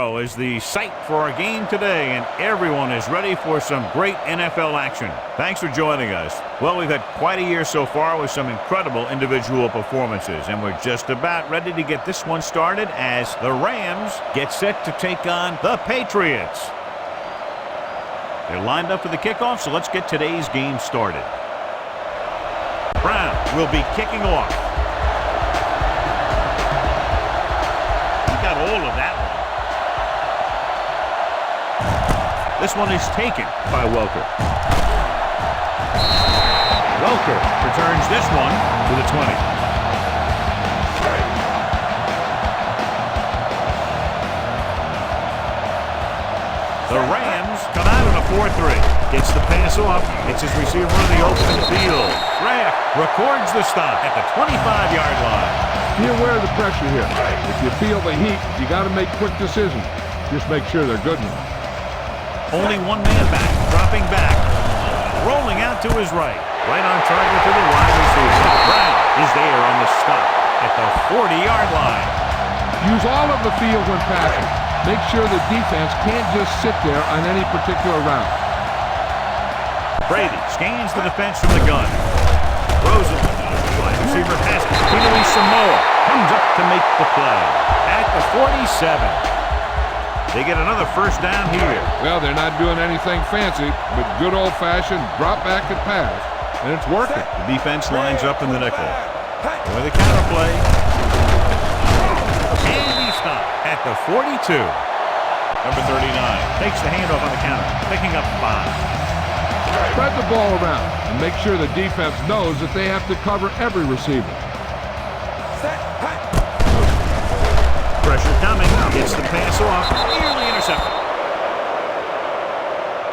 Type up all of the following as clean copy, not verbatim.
Foxborough is the site for our game today, and everyone is ready for some great NFL action. Thanks for joining us. Well, we've had quite a year so far with some incredible individual performances, and we're just about ready to get this one started as the Rams get set to take on the Patriots. They're lined up for the kickoff, so let's get today's game started. Brown will be kicking off. He got all of that one. This one is taken by Welker. Welker returns this one to the 20. The Rams come out in a 4-3. Gets the pass off. It's his receiver in the open field. Kraft records the stop at the 25-yard line. Be aware of the pressure here. If you feel the heat, you got to make quick decisions. Just make sure they're good enough. Only one man back, dropping back, rolling out to his right. Right on target to the wide receiver. Brown is there on the stop at the 40-yard line. Use all of the field when passing. Make sure the defense can't just sit there on any particular route. Brady scans the defense from the gun. Throws it. Wide receiver has it. Samoa comes up to make the play at the 47. They get another first down here. Well, they're not doing anything fancy, but good old-fashioned drop back and pass, and it's working. The defense lines up in the nickel. With a counter play. And he stopped at the 42. Number 39 takes the handoff on the counter, picking up 5. Spread the ball around and make sure the defense knows that they have to cover every receiver. Pressure coming. Gets the pass off. Nearly intercepted.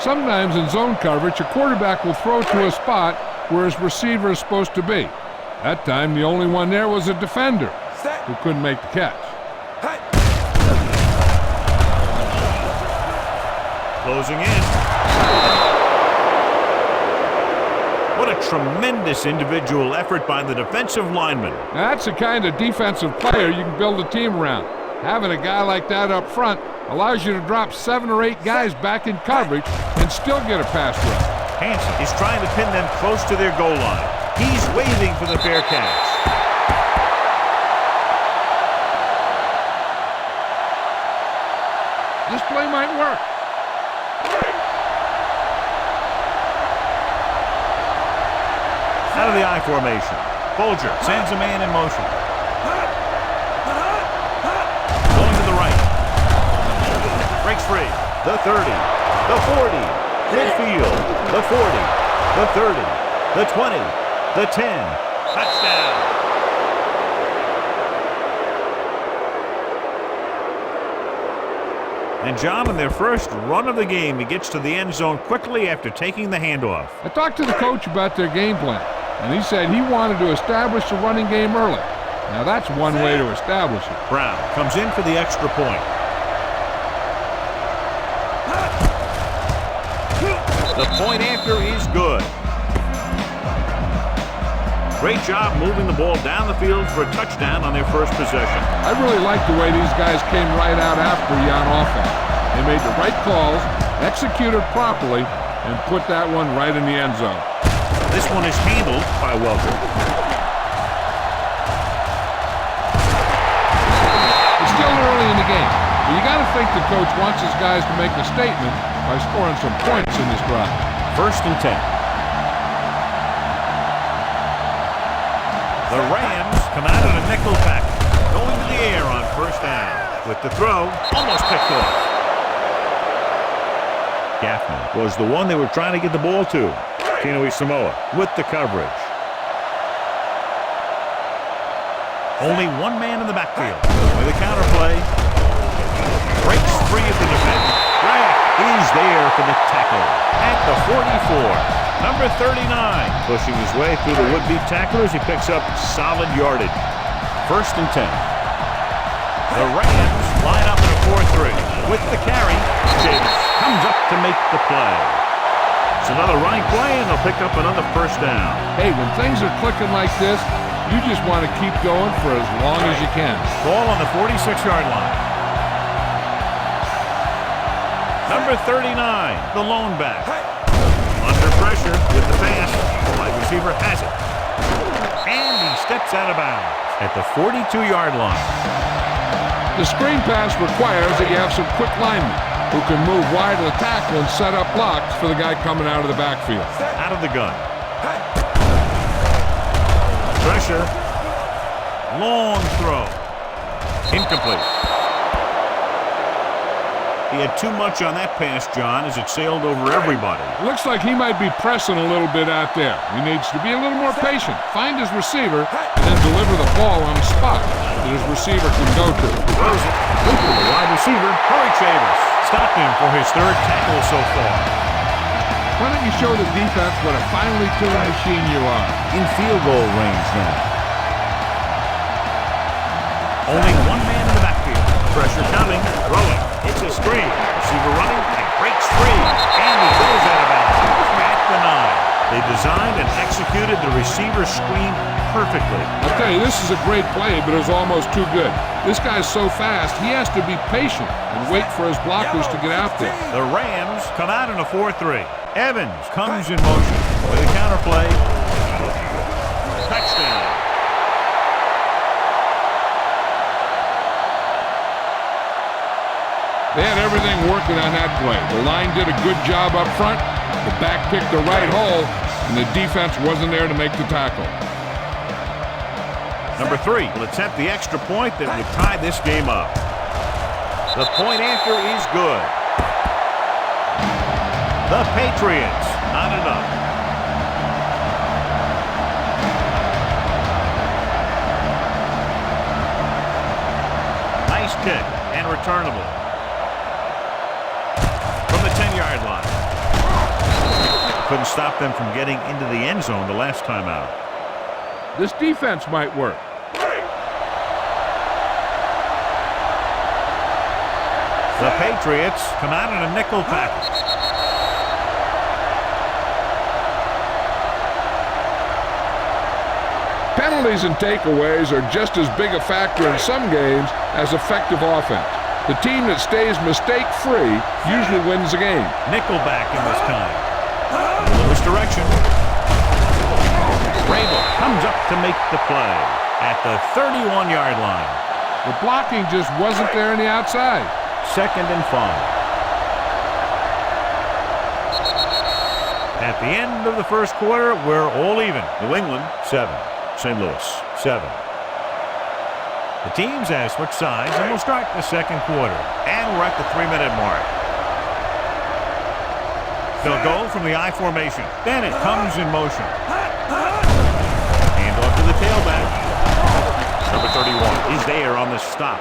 Sometimes in zone coverage, a quarterback will throw to a spot where his receiver is supposed to be. That time, the only one there was a defender who couldn't make the catch. Closing in. What a tremendous individual effort by the defensive lineman. Now, that's the kind of defensive player you can build a team around. Having a guy like that up front allows you to drop 7 or 8 guys back in coverage and still get a pass rush. Hansen is trying to pin them close to their goal line. He's waiting for the fair catch. This play might work. Out of the I formation. Folger sends a man in motion. Going to the right. Breaks free. The 30. The 40. Midfield. The 40. The 30. The 20. The 10. Touchdown. And John, in their first run of the game, he gets to the end zone quickly after taking the handoff. I talked to the coach about their game plan, and he said he wanted to establish the running game early. Now that's one way to establish it. Brown comes in for the extra point. The point after is good. Great job moving the ball down the field for a touchdown on their first possession. I really like the way these guys came right out after you on offense. They made the right calls, executed properly, and put that one right in the end zone. This one is handled by Welker. It's still early in the game, but you got to think the coach wants his guys to make a statement by scoring some points in this drive. 1st and 10. The Rams come out in a nickel pack, going to the air on first down. With the throw, almost picked off. Gaffney was the one they were trying to get the ball to. Samoa with the coverage. Only one man in the backfield. With a counter play. Breaks free of the defense. Kraft is there for the tackle at the 44. Number 39, pushing his way through the would-be tacklers. He picks up solid yardage. 1st and 10. The Rams line up in a 4-3. With the carry, Davis comes up to make the play. It's another running play, and they'll pick up another first down. Hey, when things are clicking like this, you just want to keep going for as long as you can. Ball on the 46-yard line. Number 39, the lone back. Under pressure with the pass. The wide receiver has it. And he steps out of bounds at the 42-yard line. The screen pass requires that you have some quick linemen who can move wide of the tackle and set up blocks for the guy coming out of the backfield. Out of the gun. Pressure. Long throw. Incomplete. He had too much on that pass, John, as it sailed over everybody. Looks like he might be pressing a little bit out there. He needs to be a little more patient, find his receiver, and then deliver the ball on a spot that his receiver can go to. Throws it. Look for the wide receiver, Corey Chavis. Stopped him for his third tackle so far. Why don't you show the defense what a finely tuned machine you are? In field goal range now. Only one man in the backfield. Pressure coming, throwing. It's a screen. Receiver running and breaks free. And he goes out of bounds at the 9. They designed and executed the receiver screen perfectly. I'll tell you, this is a great play, but it was almost too good. This guy's so fast, he has to be patient and wait for his blockers to get out there. The Rams come out in a 4-3. Evans comes in motion with a counter play. Touchdown. They had everything working on that play. The line did a good job up front. The back picked the right hole, and the defense wasn't there to make the tackle. Number 3 will attempt the extra point that would tie this game up. The point after is good. The Patriots, not enough. Nice kick and returnable. From the 10-yard line. Couldn't stop them from getting into the end zone the last time out. This defense might work. The Patriots come out in a nickel package. Penalties and takeaways are just as big a factor in some games as effective offense. The team that stays mistake-free usually wins the game. Nickelback in this time. Lewis direction. Rabel comes up to make the play at the 31-yard line. The blocking just wasn't there on the outside. 2nd and 5. At the end of the first quarter, we're all even. New England, 7. St. Louis, 7. The teams have switched sides, and we'll start the second quarter. And we're at the 3-minute mark. They'll go from the I formation. Bennett comes in motion. Hand off to the tailback. Number 31 is there on the stop.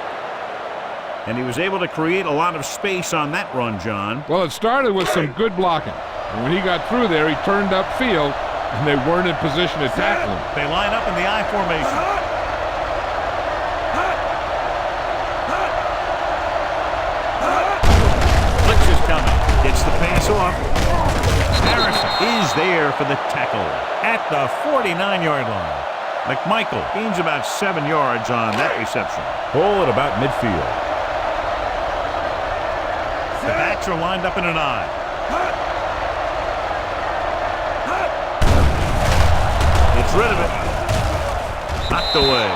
And he was able to create a lot of space on that run, John. Well, it started with some good blocking. And when he got through there, he turned upfield, and they weren't in position to tackle him. They line up in the I formation. Blitz is coming. Gets the pass off. Harrison is there for the tackle at the 49-yard line. McMichael gains about 7 yards on that reception. Ball at about midfield. The backs are lined up in an I. Gets rid of it. Knocked away.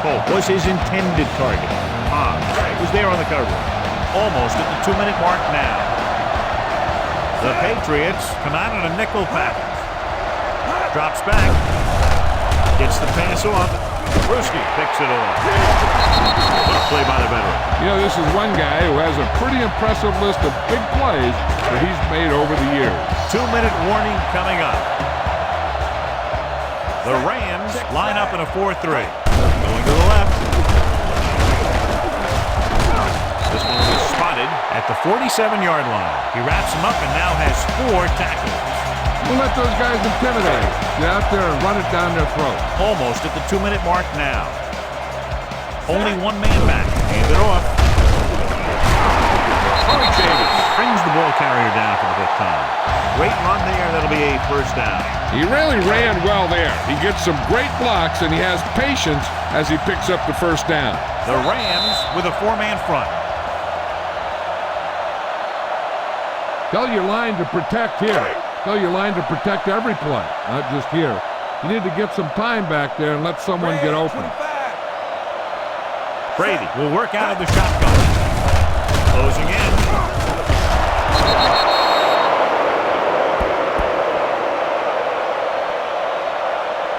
Polk was his intended target. Was there on the cover. Almost at the 2-minute mark now. The Patriots come out in a nickel package. Drops back. Gets the pass off. Brewski picks it off. Good play by the veteran. You know, this is one guy who has a pretty impressive list of big plays that he's made over the years. 2-minute warning coming up. The Rams line up in a 4-3. Going to the left. This one was spotted at the 47-yard line. He wraps him up and now has 4 tackles. Don't let those guys intimidate. Get out there and run it down their throat. Almost at the 2-minute mark now. Only one man back. Hand it off. Corey Chavis brings the ball carrier down for the 5th time. Great run there. That'll be a first down. He really ran well there. He gets some great blocks, and he has patience as he picks up the first down. The Rams with a 4-man front. Tell your line to protect here. Tell your line to protect every play, not just here. You need to get some time back there and let someone get open. Brady will work out of the shotgun. Closing in.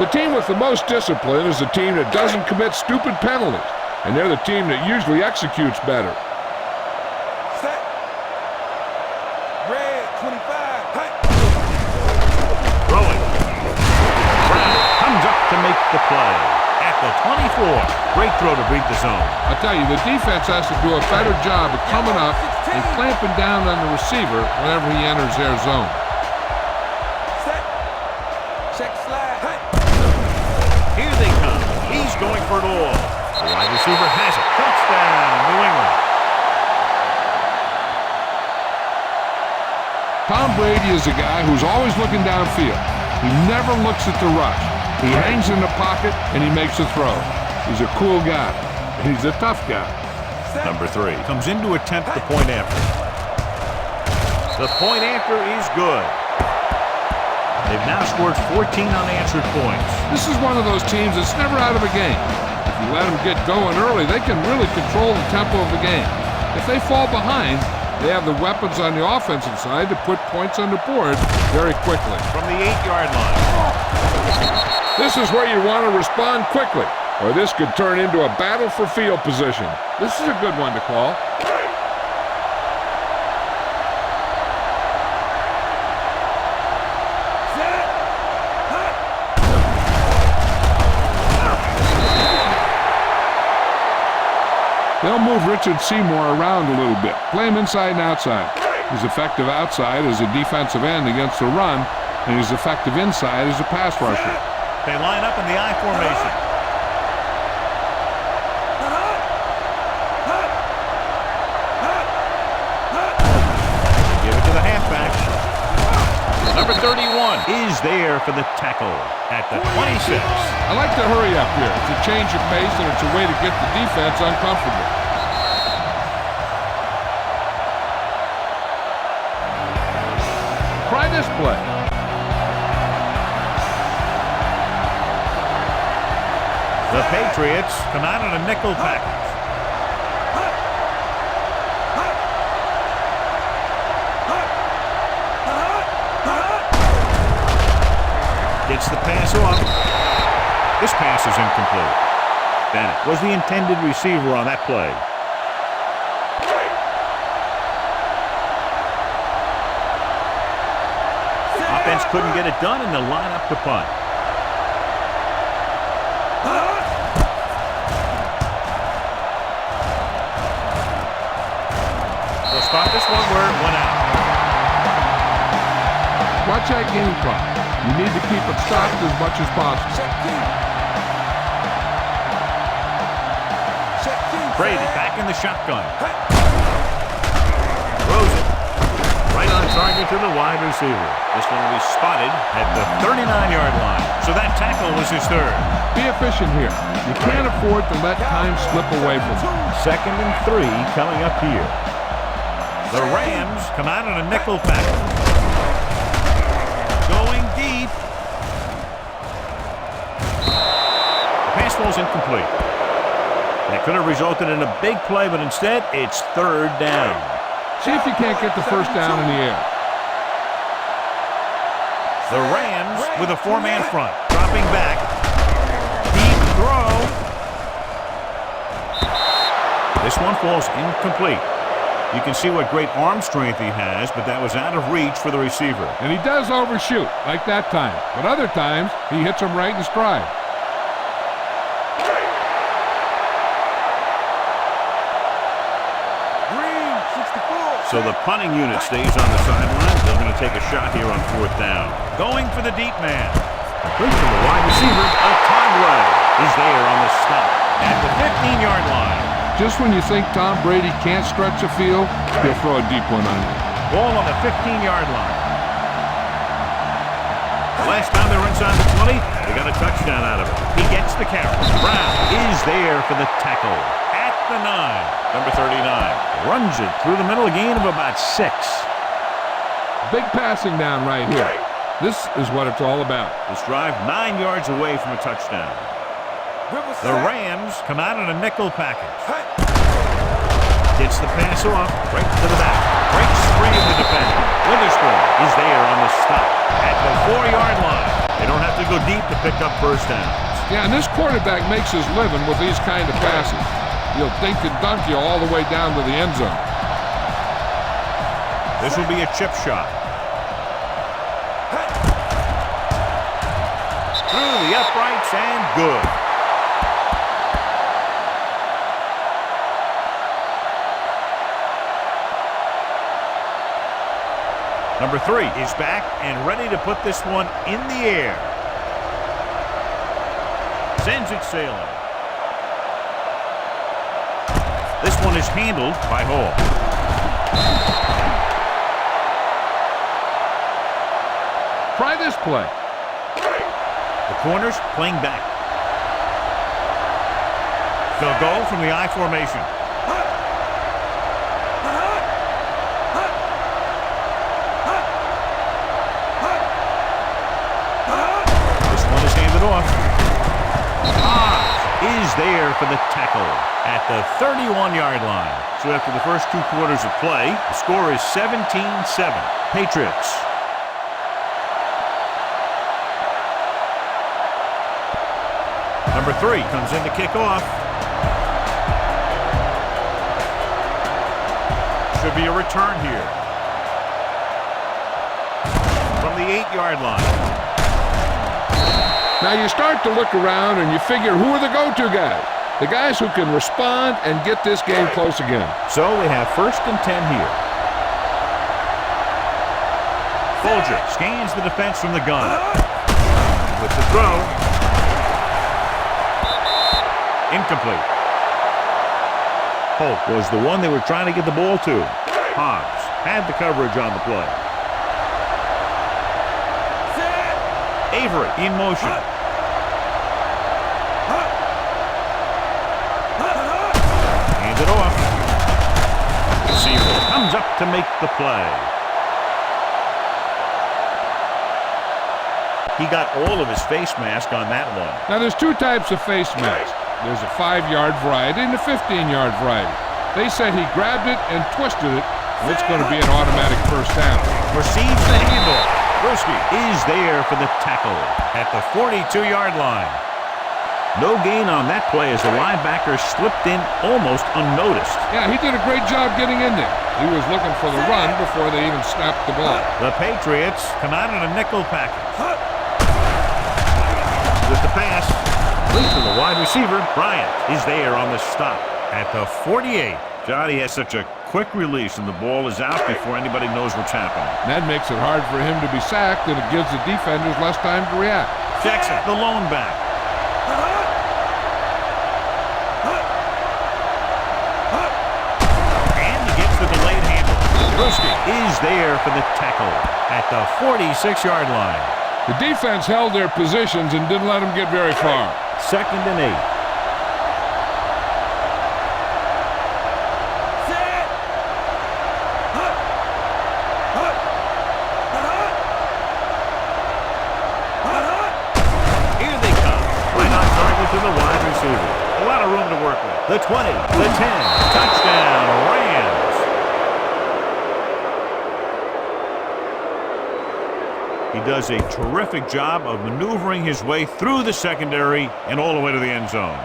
The team with the most discipline is the team that doesn't commit stupid penalties, and they're the team that usually executes better. Set. Red 25. Hey. Throwing. Brown comes up to make the play. At the 24. Great throw to beat the zone. I tell you, the defense has to do a better job of coming up and clamping down on the receiver whenever he enters their zone. Set. Check slide. Hey. Here they come. He's going for it all. The wide receiver has it. Touchdown, New England. Tom Brady is a guy who's always looking downfield. He never looks at the rush. He hangs in the pocket and he makes a throw. He's a cool guy. He's a tough guy. Number 3 comes in to attempt the point after. The point after is good. They've now scored 14 unanswered points. This is one of those teams that's never out of a game. If you let them get going early, they can really control the tempo of the game. If they fall behind, they have the weapons on the offensive side to put points on the board very quickly. From the 8-yard line. This is where you want to respond quickly, or this could turn into a battle for field position. This is a good one to call. They'll move Richard Seymour around a little bit, play him inside and outside. He's effective outside as a defensive end against the run, and he's effective inside as a pass rusher. They line up in the I formation. Give it to the halfback. Number 31 is there for the tackle at the 26. I like to hurry up here. It's a change of pace, and it's a way to get the defense uncomfortable. Try this play. The Patriots come out on a nickel package. Gets the pass off. This pass is incomplete. Bennett was the intended receiver on that play. Offense couldn't get it done, and they'll line up to punt. They'll spot this one where it went out. Watch that game clock. You need to keep it stopped as much as possible. Brady back in the shotgun. Throws it. Right on target to the wide receiver. This one will be spotted at the 39-yard line. So that tackle was his third. Be efficient here. You can't afford to let time slip away from you. 2nd and 3 coming up here. The Rams come out on a nickel package. Going deep. The pass ball's incomplete. That could have resulted in a big play, but instead it's 3rd down. See if you can't get the first down in the air. The Rams with a 4-man front. Dropping back. Deep throw. This one falls incomplete. You can see what great arm strength he has, but that was out of reach for the receiver. And he does overshoot, like that time. But other times, he hits him right in stride. So the punting unit stays on the sideline. They're going to take a shot here on 4th down. Going for the deep man. Complete to the wide receiver. Otagwa is there on the stop at the 15-yard line. Just when you think Tom Brady can't stretch the field, he'll throw a deep one on you. Ball on the 15-yard line. The last time they were inside the 20, they got a touchdown out of it. He gets the carry. Brown is there for the tackle at the 9. Number 39 runs it through the middle, a gain of about 6. Big passing down right here. This is what it's all about. This drive 9 yards away from a touchdown. The Rams come out in a nickel package. Gets the pass off, right to the back. Breaks free of the defender. Witherspoon is there on the stop at the 4-yard line. They don't have to go deep to pick up first downs. Yeah, and this quarterback makes his living with these kind of passes. He'll dink and dunk you all the way down to the end zone. This will be a chip shot. Through the uprights and good. Number 3 is back and ready to put this one in the air. Sends it sailing. This one is handled by Hall. Try this play. The corners playing back. They'll go from the I formation. This one is handed off. Is there for the tackle at the 31-yard line. So after the first 2 quarters of play, the score is 17-7. Patriots. Number 3 comes in to kick off. Should be a return here. From the 8-yard line. Now you start to look around and you figure, who are the go-to guys? The guys who can respond and get this game close again. So they have 1st and 10 here. Folger scans the defense from the gun. With the throw. Incomplete. Holt was the one they were trying to get the ball to. Hobbs had the coverage on the play. Avery in motion. Hands it off. Receiver comes up to make the play. He got all of his face mask on that one. Now there's 2 types of face mask. There's a 5-yard variety and a 15-yard variety. They said he grabbed it and twisted it, and it's going to be an automatic first down. Receives the handoff. Broski is there for the tackle at the 42-yard line. No gain on that play as the linebacker slipped in almost unnoticed. Yeah, he did a great job getting in there. He was looking for the run before they even snapped the ball. The Patriots come out in a nickel package. With the pass, complete to the wide receiver. Bryant is there on the stop at the 48. Johnny has such a quick release and the ball is out before anybody knows what's happening. That makes it hard for him to be sacked, and it gives the defenders less time to react. Jackson, the lone back. And he gets the delayed handle. Broski is there for the tackle at the 46-yard line. The defense held their positions and didn't let them get very far. 2nd and 8. A lot of room to work with. The 20, the 10, touchdown, Rams. He does a terrific job of maneuvering his way through the secondary and all the way to the end zone.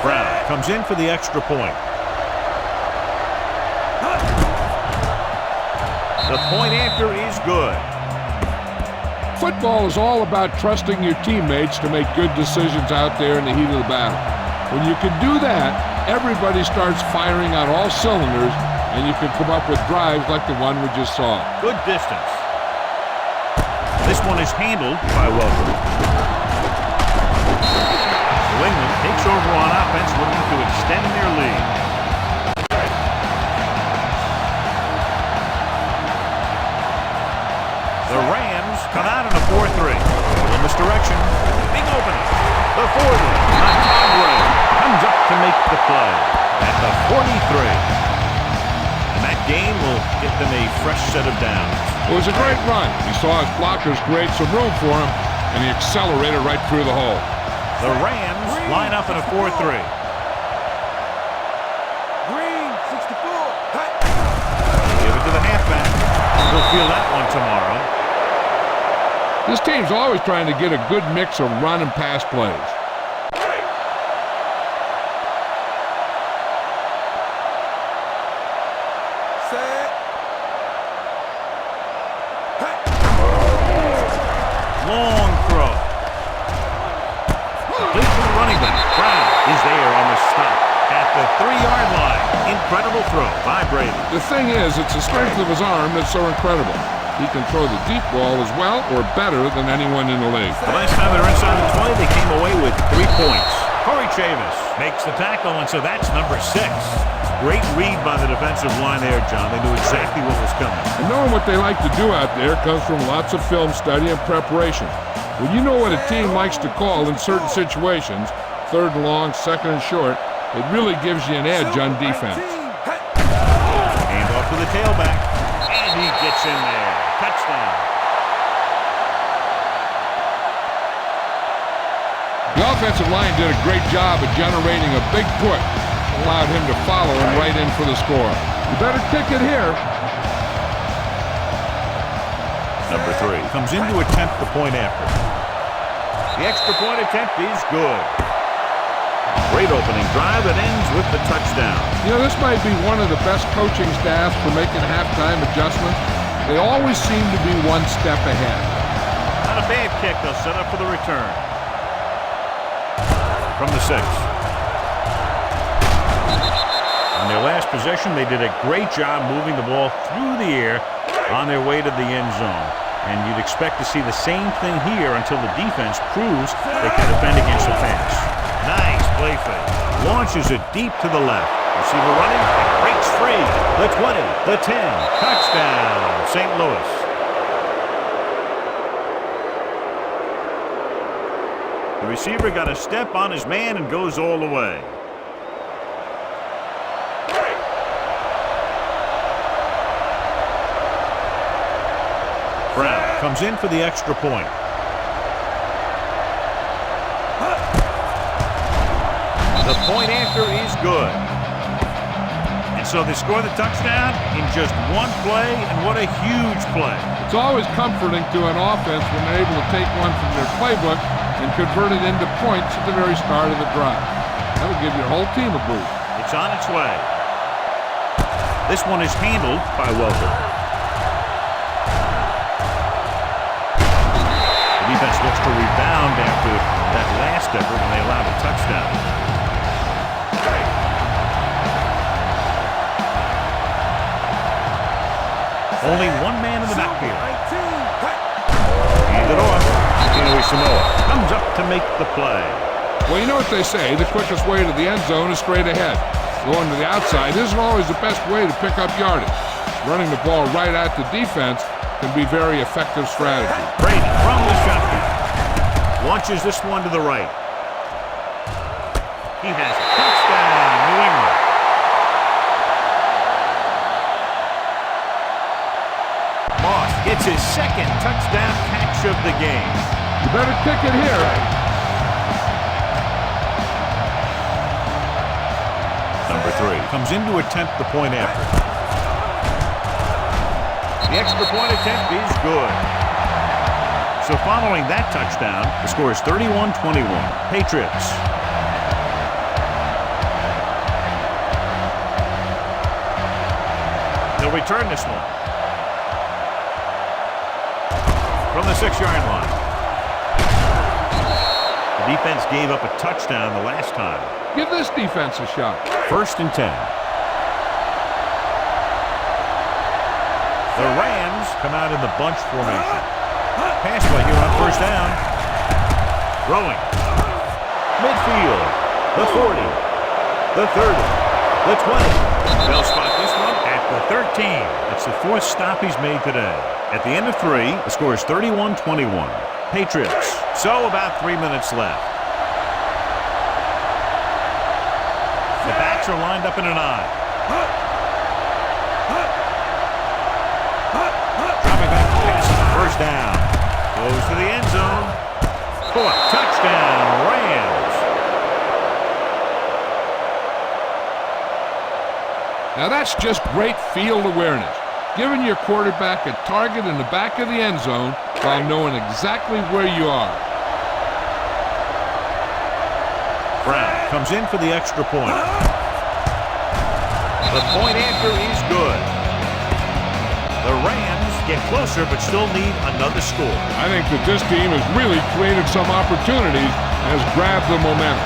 Brown comes in for the extra point. The point after is good. Football is all about trusting your teammates to make good decisions out there in the heat of the battle. When you can do that, everybody starts firing on all cylinders, and you can come up with drives like the one we just saw. Good distance. This one is handled by Welker. New England takes over on offense, looking to extend their lead. The Rams come out in a 4-3. In this direction. Big opening. The 40. Comes up to make the play. at the 43. And that gain will get them a fresh set of downs. It was a great run. He saw his blockers create some room for him, and he accelerated right through the hole. The Rams line up in a 4-3. Green, 64. Hey. Give it to the halfback. He'll feel that one tomorrow. This team's always trying to get a good mix of run and pass plays. Set. Hey. Long throw. Complete to the running back. Brown is there on the stop at the 3-yard line. Incredible throw by Brady. The thing is, it's the strength of his arm that's so incredible. He can throw the deep ball as well or better than anyone in the league. The last time they were inside the 20, they came away with 3 points. Corey Chavis makes the tackle, and so that's number 6. Great read by the defensive line there, John. They knew exactly what was coming. And knowing what they like to do out there comes from lots of film study and preparation. When you know what a team likes to call in certain situations, 3rd and long, 2nd and short, it really gives you an edge on defense. Hand off to the tailback, and he gets in there. Touchdown. The offensive line did a great job of generating a big push. Allowed him to follow him right in for the score. You better kick it here. Number 3 comes in to attempt the point after. The extra point attempt is good. Great opening drive that ends with the touchdown. You know, this might be one of the best coaching staffs for making halftime adjustments. They always seem to be one step ahead. Not a bad kick. They'll set up for the return. From the 6. On their last possession, they did a great job moving the ball through the air on their way to the end zone. And you'd expect to see the same thing here until the defense proves they can defend against the pass. Nice play fake. Launches it deep to the left. Receiver running, breaks free. The 20, the 10, touchdown, St. Louis. The receiver got a step on his man and goes all the way. Brown comes in for the extra point. The point after is good. And so they score the touchdown in just one play, and what a huge play. It's always comforting to an offense when they're able to take one from their playbook and convert it into points at the very start of the drive. That'll give your whole team a boost. It's on its way. This one is handled by Welker. The defense looks to rebound after that last effort when they allowed a touchdown. Only one man in the backfield. Hand it off. Samoa comes up to make the play. Well, you know what they say, the quickest way to the end zone is straight ahead. Going to the outside isn't always the best way to pick up yardage. Running the ball right at the defense can be very effective strategy. Brady from the shotgun. Launches this one to the right. He has a touchdown, New England. Moss gets his second touchdown catch of the game. You better kick it here. Number 3 comes in to attempt the point after. The extra point attempt is good. So following that touchdown, the score is 31-21. Patriots. They'll return this one. From the 6-yard line. The defense gave up a touchdown the last time. Give this defense a shot. 1st and 10. The Rams come out in the bunch formation. Pass play here on 1st down. Throwing. Midfield. The 40. The 30. The 20. They'll spot this one at the 13. It's the 4th stop he's made today. At the end of 3, the score is 31-21. Patriots. So about 3 minutes left. The back backs are lined up in an I. Dropping back to pass on the first down. Goes to the end zone. Touchdown, Rams. Now that's just great field awareness. Giving your quarterback a target in the back of the end zone while knowing exactly where you are. Brown comes in for the extra point. The point after is good. The Rams get closer but still need another score. I think that this team has really created some opportunities and has grabbed the momentum.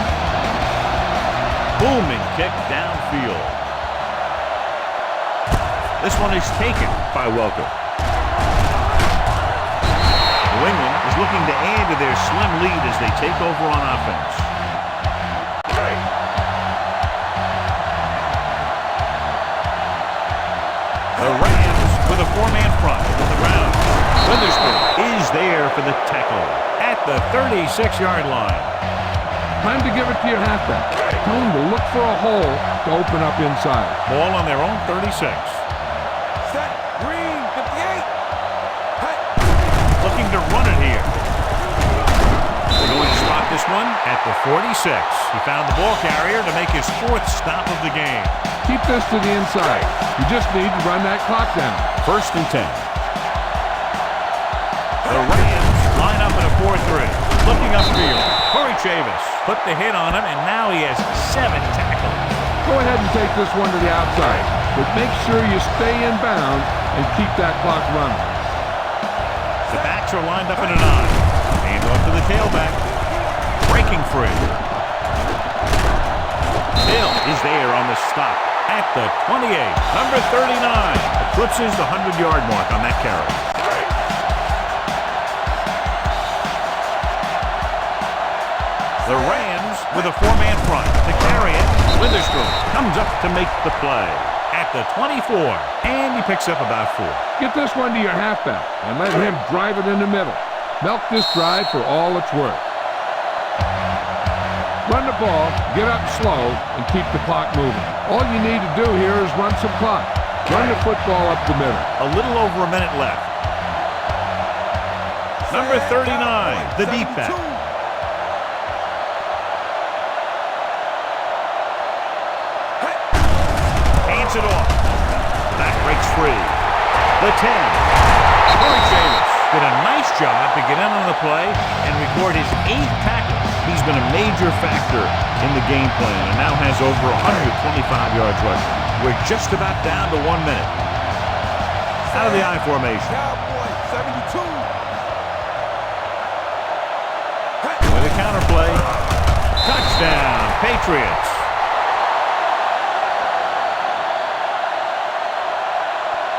Booming kick downfield. This one is taken by Welker. New England is looking to add to their slim lead as they take over on offense. The Rams with a four-man front on the ground. Witherspoon is there for the tackle at the 36-yard line. Time to give it to your halfback. Tell him to look for a hole to open up inside. Ball on their own 36. Set. Green. 58. Hey. Looking to run it here. They're going to spot this one at the 46. He found the ball carrier to make his fourth stop of the game. Keep this to the inside. You just need to run that clock down. 1st and 10. The Rams line up in a 4-3. Looking upfield. Corey Chavis put the hit on him, and now he has 7 tackles. Go ahead and take this one to the outside, but make sure you stay in bounds and keep that clock running. The backs are lined up in an I. Hand off to the tailback. Breaking free. Hill is there on the stop at the 28. Number 39 eclipses the 100-yard mark on that carry. The Rams with a four-man front to carry it. Witherspoon comes up to make the play at the 24, and he picks up about 4. Get this one to your halfback and let him drive it in the middle. Milk this drive for all it's worth. Run the ball, get up slow, and keep the clock moving. All you need to do here is run some clock. Run the football up the middle. A little over a minute left. Number 39, the deep back. Hands it off. Back breaks free. The 10. Corey Chavis did a nice job to get in on the play and record his 8th tackle. He's been a major factor in the game plan and now has over 125 yards rushing. We're just about down to 1 minute. Out of the I formation. Cowboy. 72. With a counterplay. Touchdown, Patriots.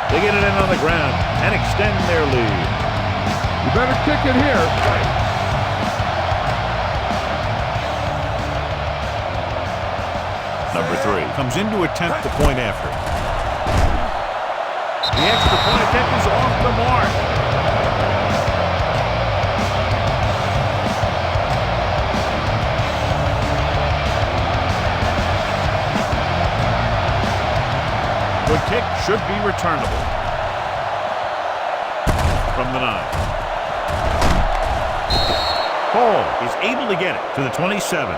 They get it in on the ground and extend their lead. You better kick it here. Number 3 comes in to attempt the point after. The extra point attempt is off the mark. The kick should be returnable. From the 9. Hall is able to get it to the 27.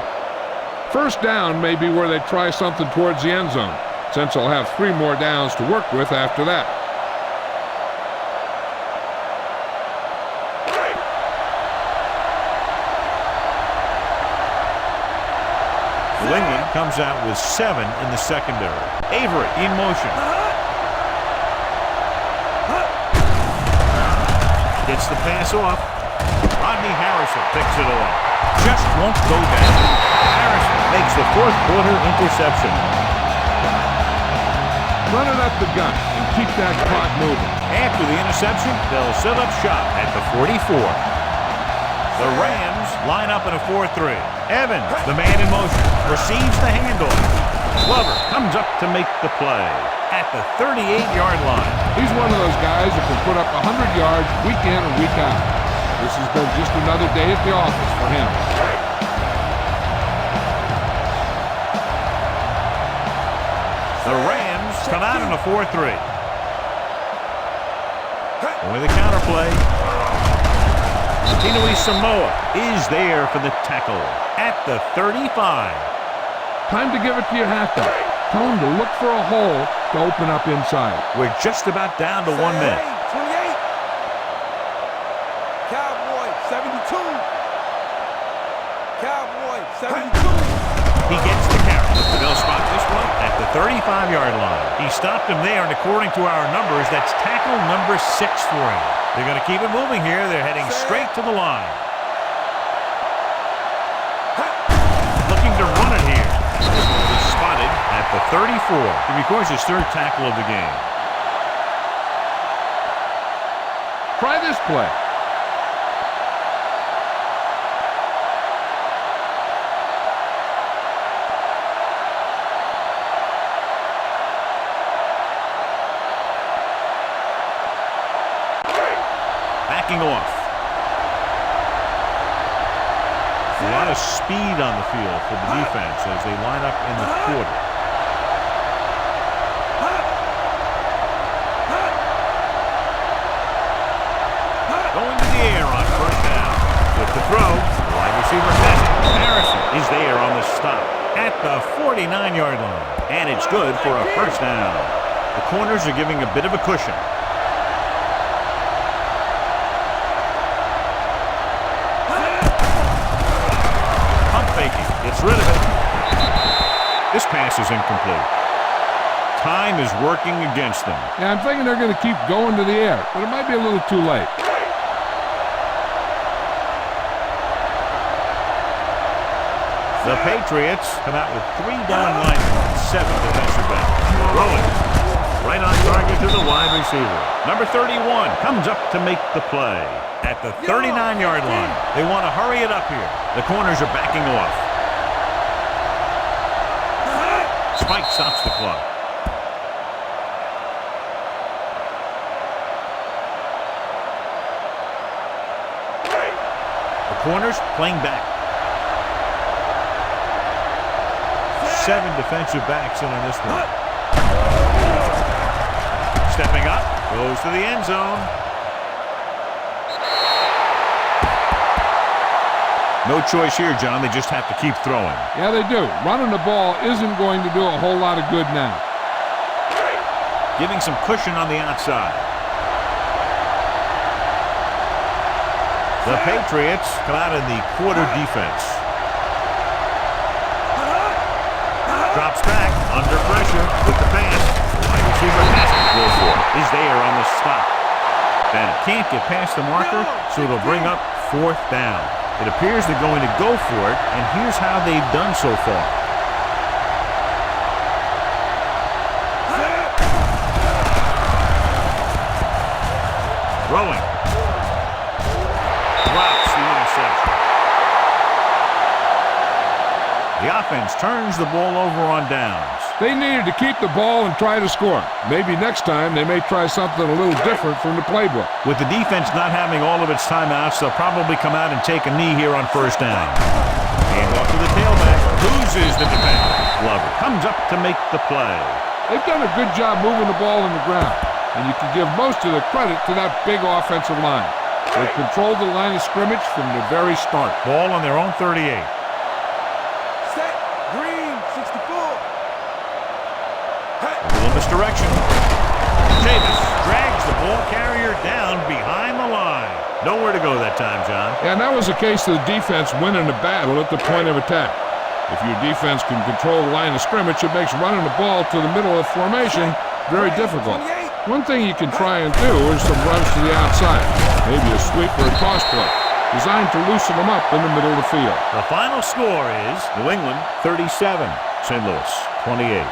First down may be where they try something towards the end zone, since they'll have 3 more downs to work with after that. New England comes out with 7 in the secondary. Avery in motion. Gets the pass off. Rodney Harrison picks it off. Just won't go down. Harrison makes the 4th quarter interception. Run it up the gut and keep that clock moving. After the interception, they'll set up shop at the 44. The Rams line up in a 4-3. Evans, the man in motion, receives the handoff. Glover comes up to make the play at the 38-yard line. He's one of those guys that can put up 100 yards week in and week out. This has been just another day at the office for him. come out in a 4-3. With the counter play. Tinui Samoa is there for the tackle at the 35. Time to give it to your halfback. Tell him to look for a hole to open up inside. We're just about down to 1 minute. 28. Cowboy, 72. Cowboy, 72. He gets the carry. They'll spot this one at the 35-yard line. He stopped him there, and according to our numbers, that's tackle number 6 for him. They're going to keep it moving here. They're heading straight to the line. Looking to run it here. This one is spotted at the 34. He records his 3rd tackle of the game. Try this play. Backing off. A lot of speed on the field for the defense as they line up in the quarter. Going to the air on 1st down. With the throw, the wide receiver has it. Harrison is there on the stop at the 49-yard line. And it's good for a 1st down. The corners are giving a bit of a cushion. Gets rid of it. This pass is incomplete. Time is working against them. Yeah, I'm thinking they're going to keep going to the air, but it might be a little too late. The Patriots come out with 3 down linemen, 7 defensive backs. Rolling. Right on target to the wide receiver. Number 31 comes up to make the play at the 39-yard line. They want to hurry it up here. The corners are backing off. Spike stops the clock. The corners playing back. 7 defensive backs in on this one. Stepping up, goes to the end zone. No choice here, John. They just have to keep throwing. Yeah, they do. Running the ball isn't going to do a whole lot of good now. Giving some cushion on the outside. The Patriots come out in the quarter defense. Drops back, under pressure, with the pass. The wide receiver has it. Wilford is there on the stop. Bennett can't get past the marker, so it'll bring up 4th down. It appears they're going to go for it, and here's how they've done so far. Throwing. Drops the interception. The offense turns the ball over on downs. They needed to keep the ball and try to score. Maybe next time they may try something a little different from the playbook. With the defense not having all of its timeouts, they'll probably come out and take a knee here on 1st down. And off to the tailback. Loses the defender. Glover comes up to make the play. They've done a good job moving the ball in the ground, and you can give most of the credit to that big offensive line. They've controlled the line of scrimmage from the very start. Ball on their own 38. Set. Green, 64. A little misdirection. Davis drags the ball carrier down behind the line. Nowhere to go that time, John. And that was a case of the defense winning the battle at the point of attack. If your defense can control the line of scrimmage, it makes running the ball to the middle of formation very difficult. One thing you can try and do is some runs to the outside. Maybe a sweep or a toss play, designed to loosen them up in the middle of the field. The final score is New England 37, St. Louis 28.